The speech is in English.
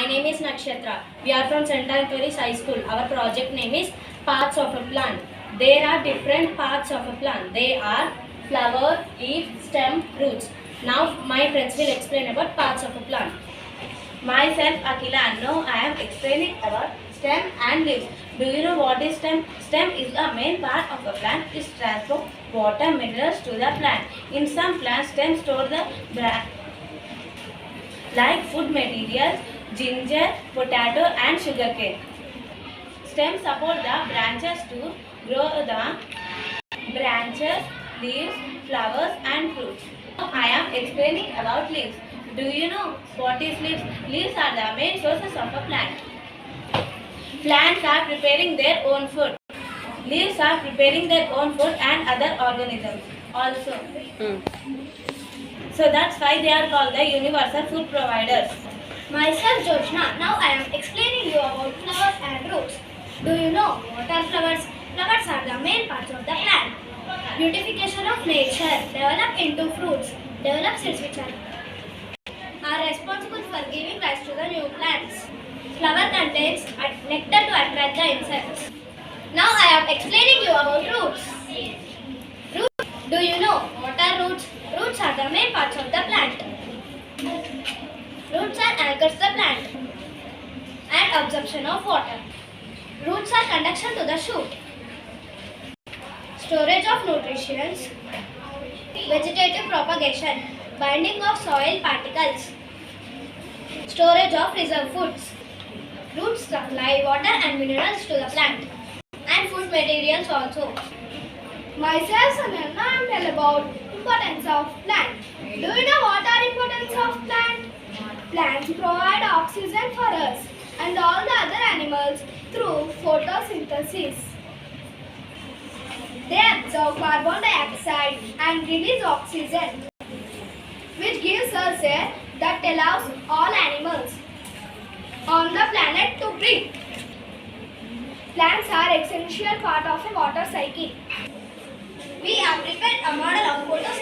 name is Nakshatra. We are from St. Anthony's High School. Our project name is Parts of a Plant. There are different parts of a plant. They are flower, leaf, stem, roots. Now my friends will explain about parts of a plant. Myself Akila. Now I am explaining about stem and leaves. Do you know what is stem? Stem is the main part of a plant. It transports water minerals to the plant. In some plants, stems store the like food materials, ginger, potato and sugarcane. Stems support the branches to grow the branches, leaves, flowers and fruits. Now I am explaining about leaves. Do you know what is leaves? Leaves are the main sources of a plant. Plants are preparing their own food. Leaves are preparing their own food and other organisms also. So that's why they are called the universal food providers. Myself Joshna. Now I am explaining you about flowers and roots. Do you know what are flowers? Flowers are the main parts of the plant. Beautification of nature develop into fruits, develop seeds which are responsible for giving rise to the new plants. Flower contains nectar to attract the insects. Now I am explaining you about roots. Roots. Do you know what are roots? Roots are the main parts of the plant. Roots are anchors the plant and absorption of water. Roots are conduction to the shoot. Storage of nutrients. Vegetative propagation. Binding of soil particles. Storage of reserve foods. Roots supply water and minerals to the plant and food materials also. Myself Sanana, I am tell about importance of plant. Do you know what are importance of plant? Plants provide oxygen for us and all the other animals through photosynthesis. They absorb carbon dioxide and release oxygen, which gives us air that allows all animals on the planet to breathe. Plants are essential part of a water cycle. We have prepared a model of photosynthesis.